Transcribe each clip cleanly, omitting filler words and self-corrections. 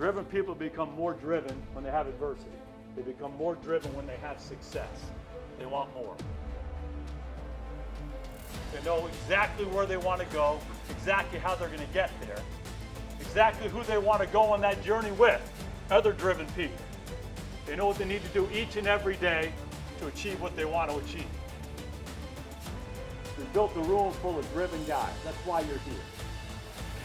Driven people become more driven when they have adversity. They become more driven when they have success. They want more. They know exactly where they want to go, exactly how they're going to get there, exactly who they want to go on that journey with, other driven people. They know what they need to do each and every day to achieve what they want to achieve. We built a room full of driven guys. That's why you're here.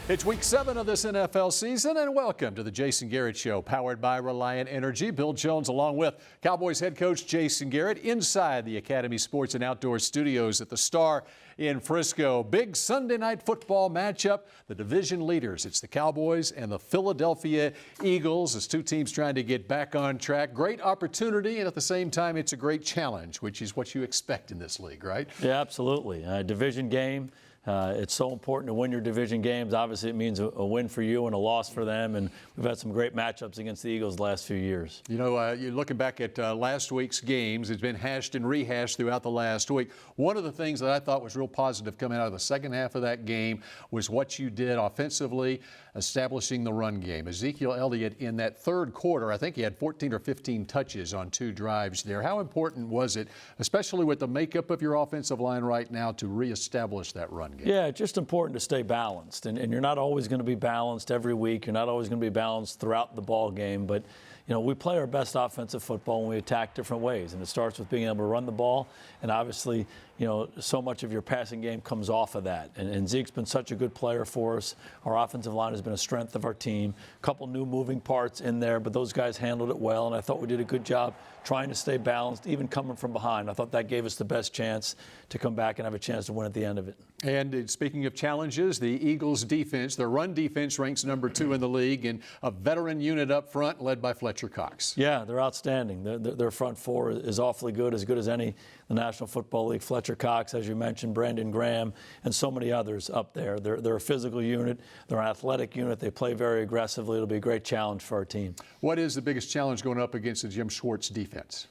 It's week 7 of this NFL season, and welcome to the Jason Garrett Show, powered by Reliant Energy. Bill Jones along with Cowboys head coach Jason Garrett inside the Academy Sports and Outdoor Studios at the Star in Frisco. Big Sunday night football matchup. The division leaders, it's the Cowboys and the Philadelphia Eagles. As two teams trying to get back on track. Great opportunity, and at the same time, it's a great challenge, which is what you expect in this league, right? Yeah, absolutely. A division game. It's so important to win your division games. Obviously, it means a win for you and a loss for them. And we've had some great matchups against the Eagles the last few years. You know, you're looking back at last week's games. It's been hashed and rehashed throughout the last week. One of the things that I thought was real positive coming out of the second half of that game was what you did offensively, establishing the run game. Ezekiel Elliott in that third quarter, I think he had 14 or 15 touches on 2 drives there. How important was it, especially with the makeup of your offensive line right now, to reestablish that run game? Yeah, it's just important to stay balanced. And you're not always going to be balanced every week. You're not always going to be balanced throughout the ball game. But, you know, we play our best offensive football when we attack different ways. And it starts with being able to run the ball. And obviously, you know, so much of your passing game comes off of that. And Zeke's been such a good player for us. Our offensive line has been a strength of our team. A couple new moving parts in there, but those guys handled it well. And I thought we did a good job trying to stay balanced, even coming from behind. I thought that gave us the best chance to come back and have a chance to win at the end of it. And speaking of challenges, the Eagles' defense, their run defense ranks number 2 in the league, and a veteran unit up front led by Fletcher Cox. Yeah, they're outstanding. Their front four is awfully good, as good as any in the National Football League. Fletcher Cox, as you mentioned, Brandon Graham, and so many others up there. They're a physical unit. They're an athletic unit. They play very aggressively. It'll be a great challenge for our team. What is the biggest challenge going up against the Jim Schwartz defense?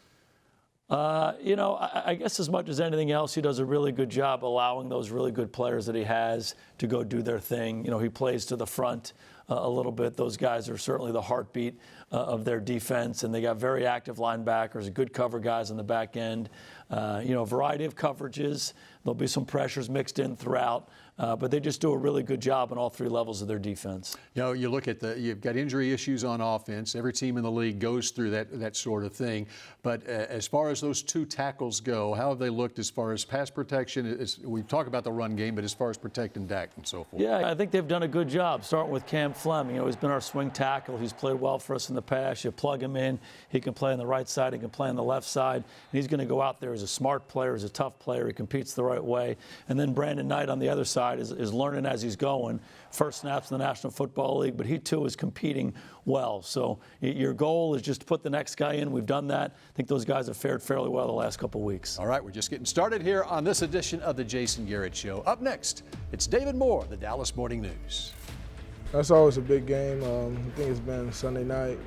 You know, I guess as much as anything else, he does a really good job allowing those really good players that he has to go do their thing. You know, he plays to the front a little bit. Those guys are certainly the heartbeat of their defense, and they got very active linebackers, good cover guys on the back end. You know, a variety of coverages. There'll be some pressures mixed in throughout, but they just do a really good job on all 3 levels of their defense. You know, you look at you've got injury issues on offense. Every team in the league goes through that sort of thing. But as far as those 2 tackles go, how have they looked as far as pass protection? We talk about the run game, but as far as protecting Dak and so forth. Yeah, I think they've done a good job, starting with Cam Fleming. You know, he's been our swing tackle. He's played well for us in the past. You plug him in, he can play on the right side, he can play on the left side, and he's going to go out there as a smart player, as a tough player. He competes the right way. And then Brandon Knight on the other side is learning as he's going. First snaps in the National Football League, but he too is competing well. So your goal is just to put the next guy in. We've done that. I think those guys have fared fairly well the last couple of weeks. All right, we're just getting started here on this edition of the Jason Garrett Show. Up next, it's David Moore, the Dallas Morning News. That's always a big game. I think it's been Sunday night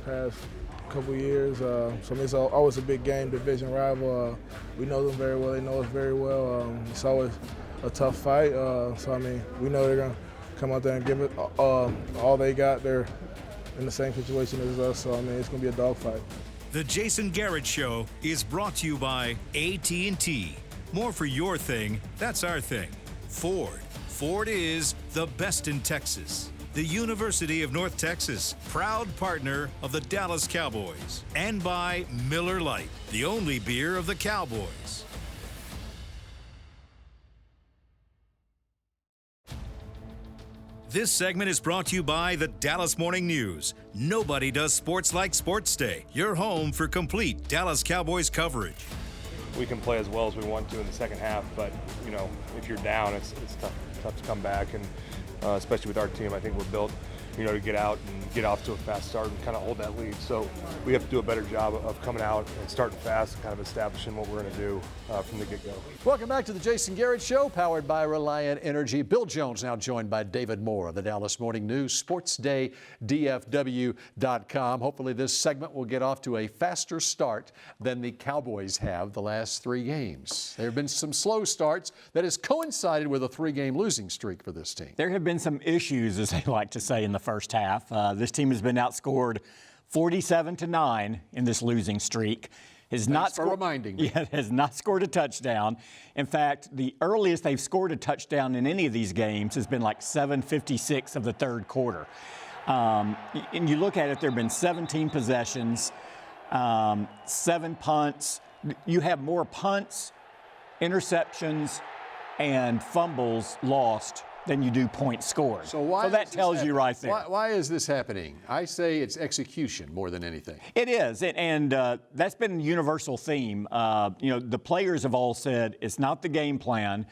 past couple years. So it's always a big game, division rival. We know them very well. They know us very well. It's always a tough fight. So, I mean, we know they're going to come out there and give it all they got. They're in the same situation as us. So, I mean, it's going to be a dogfight. The Jason Garrett Show is brought to you by AT&T. More for your thing, that's our thing. Ford. Ford is the best in Texas. The University of North Texas, proud partner of the Dallas Cowboys. And by Miller Lite, the only beer of the Cowboys. This segment is brought to you by the Dallas Morning News. Nobody does sports like Sports Day. Your home for complete Dallas Cowboys coverage. We can play as well as we want to in the second half, but, you know, if you're down, it's tough to come back. And especially with our team, I think we're built, you know, to get out and get off to a fast start and kind of hold that lead. So we have to do a better job of coming out and starting fast and kind of establishing what we're going to do from the get-go. Welcome back to the Jason Garrett Show, powered by Reliant Energy. Bill Jones now joined by David Moore of the Dallas Morning News, SportsDayDFW.com. Hopefully this segment will get off to a faster start than the Cowboys have the last 3 games. There have been some slow starts that has coincided with a 3-game losing streak for this team. There have been some issues, as they like to say, in the first half. This team has been outscored 47-9 in this losing streak. Has reminding me. Yeah, has not scored a touchdown. In fact, the earliest they've scored a touchdown in any of these games has been like 7:56 of the third quarter. And you look at it, there have been 17 possessions, 7 punts. You have more punts, interceptions, and fumbles lost than you do points scored. So that tells you right there. Why is this happening? I say it's execution more than anything. It is, and that's been a universal theme. The players have all said it's not the game plan.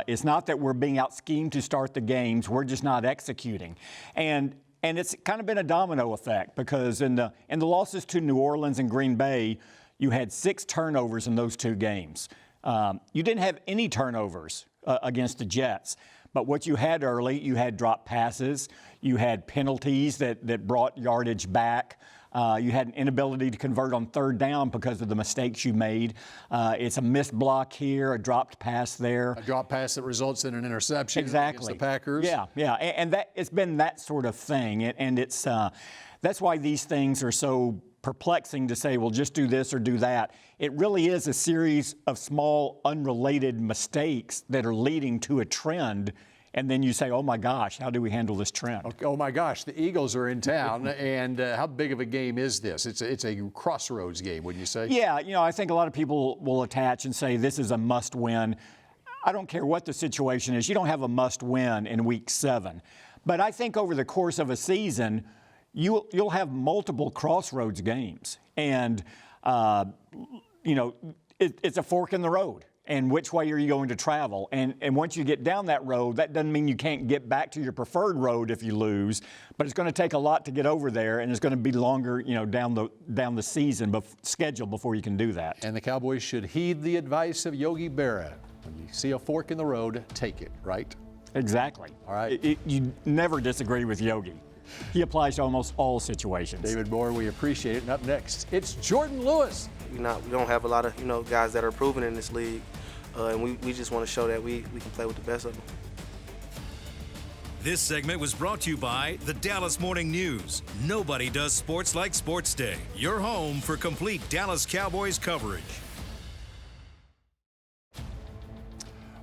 It's not that we're being out-schemed to start the games. We're just not executing. And it's kind of been a domino effect because in the losses to New Orleans and Green Bay, you had 6 turnovers in those 2 games. You didn't have any turnovers against the Jets. But what you had early, you had drop passes, you had penalties that brought yardage back, you had an inability to convert on third down because of the mistakes you made. It's a missed block here, a dropped pass there. A drop pass that results in an interception exactly. against the Packers. Yeah, and that it's been that sort of thing, and it's that's why these things are so perplexing to say, well, just do this or do that. It really is a series of small, unrelated mistakes that are leading to a trend. And then you say, oh, my gosh, how do we handle this trend? Okay, oh, my gosh, the Eagles are in town. And how big of a game is this? It's a crossroads game, wouldn't you say? Yeah, I think a lot of people will attach and say this is a must-win. I don't care what the situation is. You don't have a must-win in Week 7. But I think over the course of a season, you'll have multiple crossroads games. And, it's a fork in the road. And which way are you going to travel? And once you get down that road, that doesn't mean you can't get back to your preferred road if you lose, but it's going to take a lot to get over there, and it's going to be longer, down the season schedule before you can do that. And the Cowboys should heed the advice of Yogi Berra. When you see a fork in the road, take it, right? Exactly. All right. You never disagree with Yogi. He applies to almost all situations. David Moore, we appreciate it. And up next, it's Jourdan Lewis. We don't have a lot of guys that are proven in this league, and we just want to show that we can play with the best of them. This segment was brought to you by the Dallas Morning News. Nobody does sports like Sports Day. Your home for complete Dallas Cowboys coverage.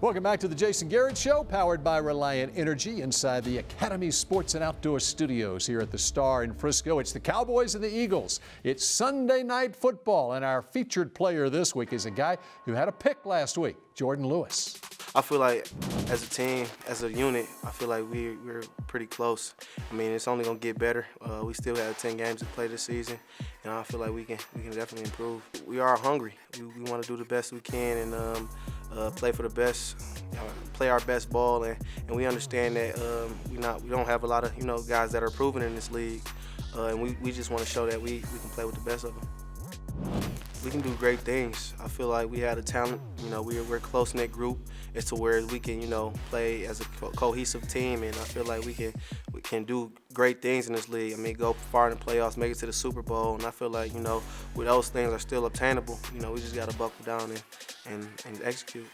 Welcome back to the Jason Garrett Show, powered by Reliant Energy inside the Academy Sports and Outdoor Studios here at the Star in Frisco. It's the Cowboys and the Eagles. It's Sunday Night Football, and our featured player this week is a guy who had a pick last week, Jourdan Lewis. I feel like as a team, as a unit, I feel like we're pretty close. I mean, it's only going to get better. We still have 10 games to play this season, and I feel like we can definitely improve. We are hungry. We want to do the best we can and play for the best, play our best ball, and we understand that we don't have a lot of guys that are proven in this league, and we just want to show that we can play with the best of them. We can do great things. I feel like we had a talent. We're a close-knit group. It's to where we can play as a cohesive team, and I feel like we can do great things in this league. I mean, go far in the playoffs, make it to the Super Bowl, and I feel like with those things are still obtainable. We just got to buckle down and execute.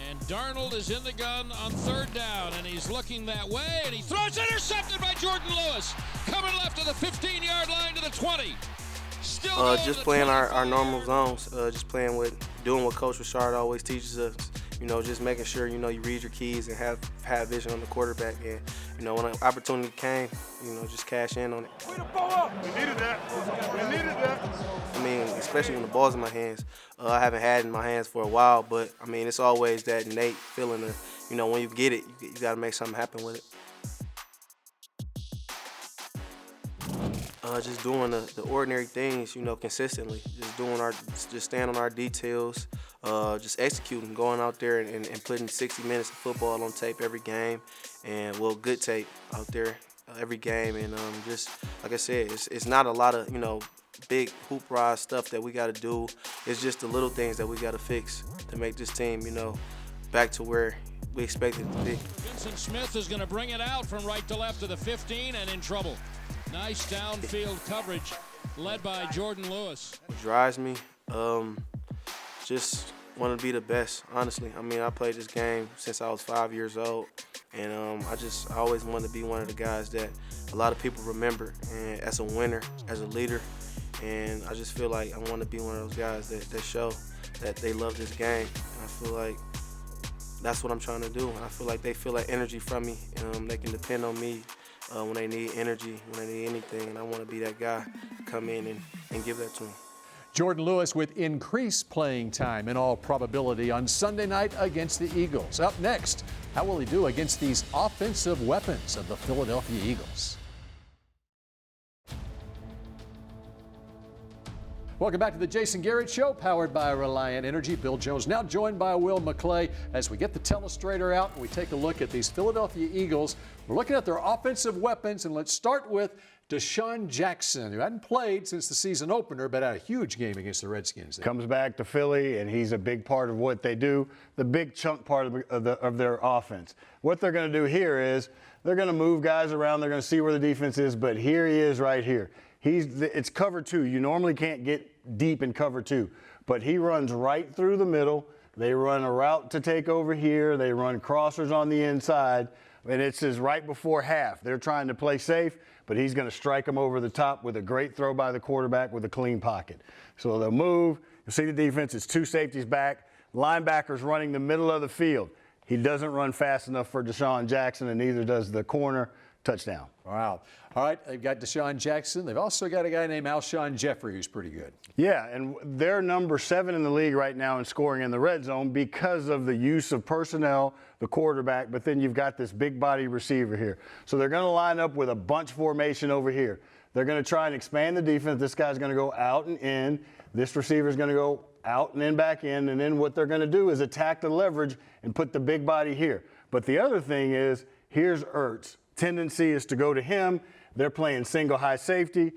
And Darnold is in the gun on third down, and he's looking that way, and he throws, intercepted by Jourdan Lewis. Coming left to the 15-yard line to the 20. Just playing our normal zones, just doing what Coach Richard always teaches us. Just making sure you read your keys and have vision on the quarterback. And when an opportunity came, just cash in on it. Way to ball up. We needed that. I mean, especially when the ball's in my hands. I haven't had it in my hands for a while, but I mean, it's always that innate feeling of, when you get it, you got to make something happen with it. Just doing the ordinary things, consistently. Just staying on our details, just executing, going out there and putting 60 minutes of football on tape every game, and good tape out there every game. And just like I said, it's not a lot of big hoopla stuff that we got to do. It's just the little things that we got to fix to make this team back to where we expect it to be. Vincent Smith is going to bring it out from right to left to the 15 and in trouble. Nice downfield coverage led by Jourdan Lewis. What drives me, just want to be the best, honestly. I mean, I played this game since I was 5 years old, and I always wanted to be one of the guys that a lot of people remember, and as a winner, as a leader, and I just feel like I want to be one of those guys that show that they love this game, and I feel like that's what I'm trying to do. I feel like they feel that energy from me, and they can depend on me when they need energy, when they need anything, and I want to be that guy to come in and give that to them. Jourdan Lewis with increased playing time in all probability on Sunday night against the Eagles. Up next, how will he do against these offensive weapons of the Philadelphia Eagles? Welcome back to the Jason Garrett Show, powered by Reliant Energy. Bill Jones now joined by Will McClay as we get the telestrator out and we take a look at these Philadelphia Eagles. We're looking at their offensive weapons, and let's start with DeSean Jackson, who hadn't played since the season opener, but had a huge game against the Redskins. Comes back to Philly, and he's a big part of what they do, the big chunk part of their offense. What they're going to do here is they're going to move guys around. They're going to see where the defense is, but here he is right here. It's cover two. You normally can't get deep in cover two, but he runs right through the middle. They run a route to take over here. They run crossers on the inside, and it says right before half. They're trying to play safe, but he's going to strike them over the top with a great throw by the quarterback with a clean pocket. So they'll move. You'll see the defense. It's two safeties back. Linebackers running the middle of the field. He doesn't run fast enough for DeSean Jackson, and neither does the corner. Touchdown. Wow. All right, they've got DeSean Jackson. They've also got a guy named Alshon Jeffrey who's pretty good. Yeah, and they're number 7 in the league right now in scoring in the red zone because of the use of personnel, the quarterback, but then you've got this big body receiver here. So they're going to line up with a bunch formation over here. They're going to try and expand the defense. This guy's going to go out and in. This receiver's going to go out and then back in, and then what they're going to do is attack the leverage and put the big body here. But the other thing is, here's Ertz. Tendency is to go to him. They're playing single high safety.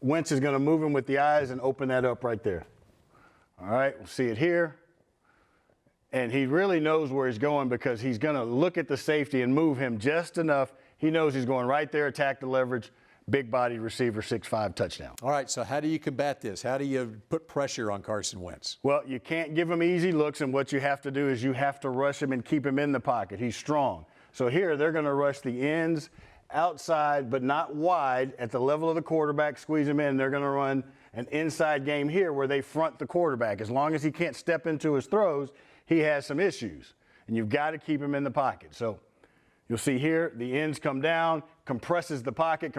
Wentz is going to move him with the eyes and open that up right there. All right, we'll see it here. And he really knows where he's going because he's going to look at the safety and move him just enough. He knows he's going right there, attack the leverage, big body receiver, 6'5", touchdown. All right, so how do you combat this? How do you put pressure on Carson Wentz? Well, you can't give him easy looks, and what you have to do is you have to rush him and keep him in the pocket. He's strong. So here they're going to rush the ends outside, but not wide at the level of the quarterback, squeeze him in. They're going to run an inside game here where they front the quarterback. As long as he can't step into his throws, he has some issues, and you've got to keep him in the pocket. So you'll see here the ends come down, compresses the pocket,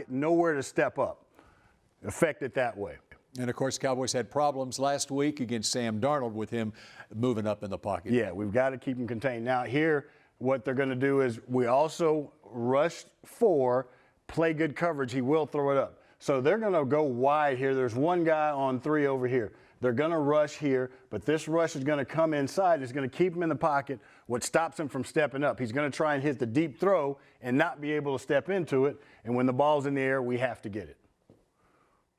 nowhere to step up. Affect it that way. And, of course, Cowboys had problems last week against Sam Darnold with him moving up in the pocket. Yeah, we've got to keep him contained. Now here, what they're going to do is we also rush 4, play good coverage. He will throw it up. So they're going to go wide here. There's one guy on 3 over here. They're going to rush here, but this rush is going to come inside. It's going to keep him in the pocket. What stops him from stepping up? He's going to try and hit the deep throw and not be able to step into it. And when the ball's in the air, we have to get it.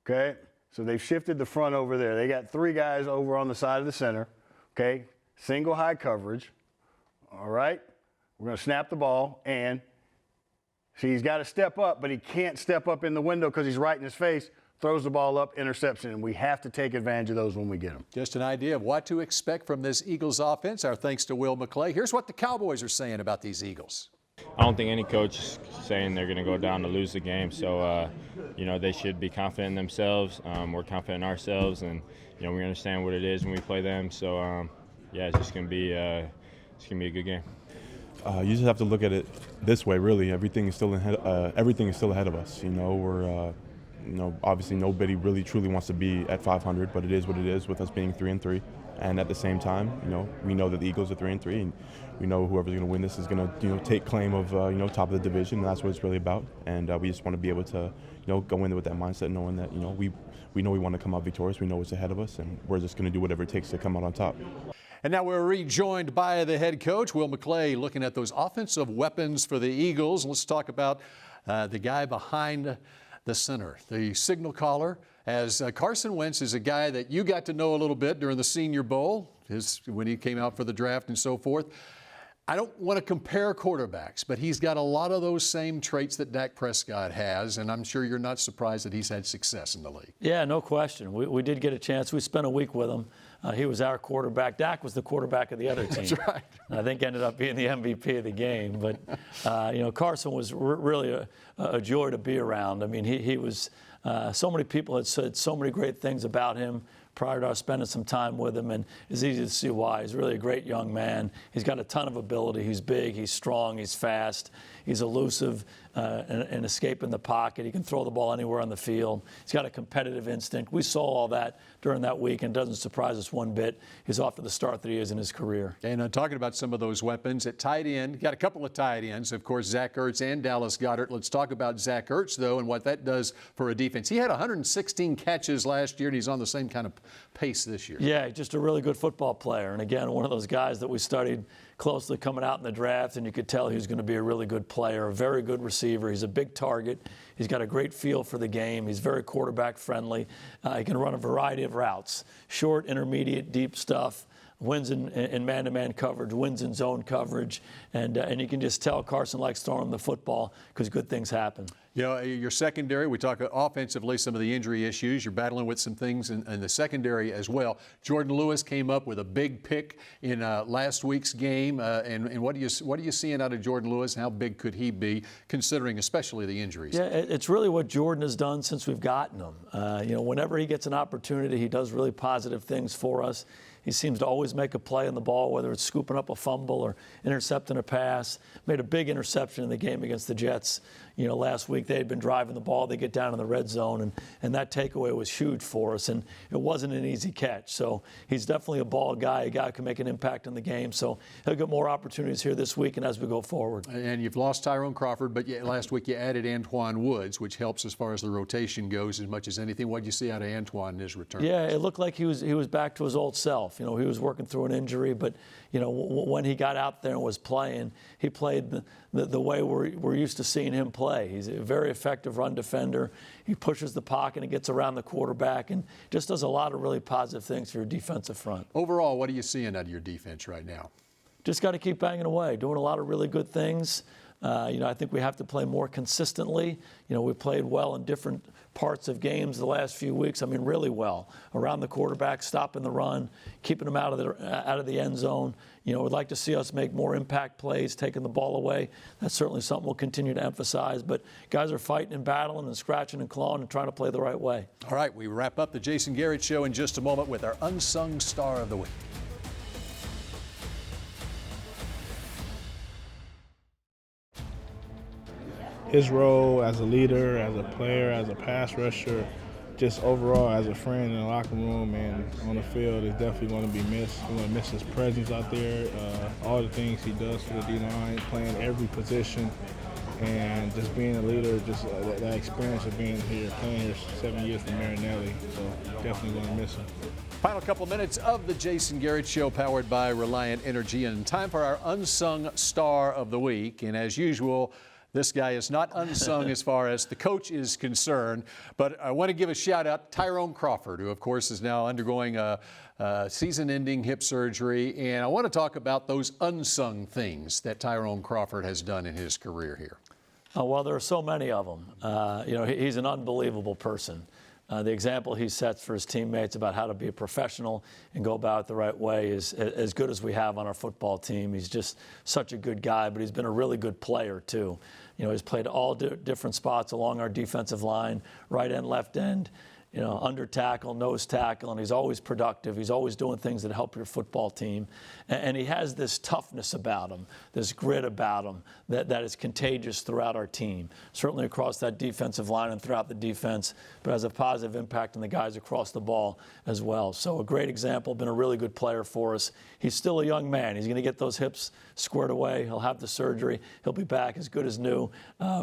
Okay? So they've shifted the front over there. They got 3 guys over on the side of the center. Okay? Single high coverage. All right? We're going to snap the ball, and see, he's got to step up, but he can't step up in the window because he's right in his face, throws the ball up, interception, and we have to take advantage of those when we get them. Just an idea of what to expect from this Eagles offense. Our thanks to Will McClay. Here's what the Cowboys are saying about these Eagles. I don't think any coach is saying they're going to go down to lose the game, so, they should be confident in themselves. We're confident in ourselves, and, we understand what it is when we play them. So, it's just going to be a good game. You just have to look at it this way, really. Everything is still ahead of us. We're, obviously nobody really truly wants to be at 500, but it is what it is with us being 3-3. And at the same time, we know that the Eagles are 3-3, and we know whoever's going to win this is going to, take claim of, top of the division, and that's what it's really about. And we just want to be able to, go in there with that mindset, knowing that, we know we want to come out victorious. We know what's ahead of us, and we're just going to do whatever it takes to come out on top. And now we're rejoined by the head coach, Will McClay, looking at those offensive weapons for the Eagles. Let's talk about the guy behind the center, the signal caller, as Carson Wentz is a guy that you got to know a little bit during the Senior Bowl, when he came out for the draft and so forth. I don't want to compare quarterbacks, but he's got a lot of those same traits that Dak Prescott has, and I'm sure you're not surprised that he's had success in the league. Yeah, no question. We did get a chance. We spent a week with him He was our quarterback. Dak was the quarterback of the other team. That's right. I think ended up being the MVP of the game. But, Carson was really a joy to be around. I mean, he was so many people had said so many great things about him prior to us spending some time with him, and it's easy to see why. He's really a great young man. He's got a ton of ability. He's big, he's strong, he's fast, he's elusive and escaping the pocket. He can throw the ball anywhere on the field. He's got a competitive instinct. We saw all that during that week, and it doesn't surprise us one bit. He's off to the start that he is in his career. And talking about some of those weapons at tight end, got a couple of tight ends, of course, Zach Ertz and Dallas Goedert. Let's talk about Zach Ertz, though, and what that does for a defense. He had 116 catches last year, and he's on the same kind of pace this year. Yeah, just a really good football player. And again, one of those guys that we studied closely coming out in the draft, and you could tell he was going to be a really good player, a very good receiver. He's a big target. He's got a great feel for the game. He's very quarterback friendly. He can run a variety of routes, short, intermediate, deep stuff. Wins in man-to-man coverage, wins in zone coverage, and you can just tell Carson likes throwing the football because good things happen. You know, your secondary, we talk offensively, some of the injury issues. You're battling with some things in the secondary as well. Jourdan Lewis came up with a big pick in last week's game. And what are you seeing out of Jourdan Lewis, and how big could he be, considering especially the injuries? Yeah, it's really what Jourdan has done since we've gotten him. Whenever he gets an opportunity, he does really positive things for us. He seems to always make a play on the ball, whether it's scooping up a fumble or intercepting a pass. Made a big interception in the game against the Jets. Last week they had been driving the ball. They get down in the red zone, and that takeaway was huge for us, and it wasn't an easy catch. So he's definitely a ball guy, a guy who can make an impact in the game. So he'll get more opportunities here this week and as we go forward. And you've lost Tyrone Crawford, but last week you added Antoine Woods, which helps as far as the rotation goes as much as anything. What did you see out of Antoine in his return? Yeah, it looked like he was back to his old self. He was working through an injury, but when he got out there and was playing, he played the way we're used to seeing him play. He's a very effective run defender. He pushes the pocket and gets around the quarterback and just does a lot of really positive things for your defensive front. Overall, what are you seeing out of your defense right now? Just got to keep banging away, doing a lot of really good things. I think we have to play more consistently. We played well in different parts of games the last few weeks. I mean, really well around the quarterback, stopping the run, keeping them out of the end zone. We'd like to see us make more impact plays, taking the ball away. That's certainly something we'll continue to emphasize. But guys are fighting and battling and scratching and clawing and trying to play the right way. All right, we wrap up the Jason Garrett Show in just a moment with our Unsung Star of the Week. His role as a leader, as a player, as a pass rusher, just overall as a friend in the locker room and on the field is definitely going to be missed. We're going to miss his presence out there, all the things he does for the D-line, playing every position, and just being a leader, just that experience of being here, playing here 7 years for Marinelli. So definitely going to miss him. Final couple minutes of the Jason Garrett Show, powered by Reliant Energy, and time for our Unsung Star of the Week. And as usual, this guy is not unsung as far as the coach is concerned, but I want to give a shout out to Tyrone Crawford, who of course is now undergoing a season-ending hip surgery, and I want to talk about those unsung things that Tyrone Crawford has done in his career here. Well, there are so many of them. He's an unbelievable person. The example he sets for his teammates about how to be a professional and go about it the right way is as good as we have on our football team. He's just such a good guy, but he's been a really good player too. He's played all different spots along our defensive line, right end, left end, under tackle, nose tackle, and he's always productive. He's always doing things that help your football team. And he has this toughness about him, this grit about him that is contagious throughout our team, certainly across that defensive line and throughout the defense, but has a positive impact on the guys across the ball as well. So a great example, been a really good player for us. He's still a young man. He's going to get those hips squared away. He'll have the surgery. He'll be back as good as new,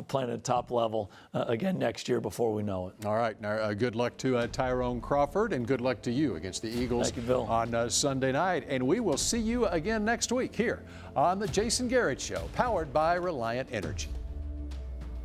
playing at the top level again next year before we know it. All right. Now, good luck to Tyrone Crawford, and good luck to you against the Eagles. Thank you, Bill. On Sunday night. And we will see you again next week here on the Jason Garrett Show, powered by Reliant Energy.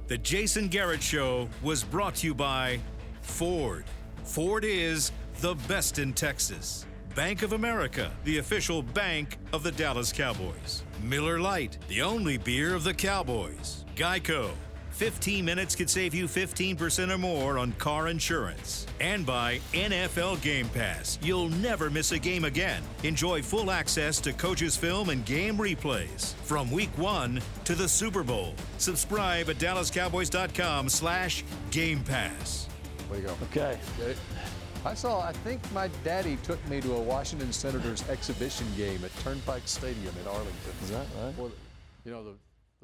The Jason Garrett Show was brought to you by Ford. Ford is the best in Texas. Bank of America, the official bank of the Dallas Cowboys. Miller Lite, the only beer of the Cowboys. Geico. 15 minutes could save you 15% or more on car insurance. And by NFL Game Pass. You'll never miss a game again. Enjoy full access to coaches' film and game replays from Week 1 to the Super Bowl. Subscribe at DallasCowboys.com/Game Pass. Way to go. Okay. I think my daddy took me to a Washington Senators exhibition game at Turnpike Stadium in Arlington. Is that right? Well, you know, the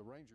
Rangers.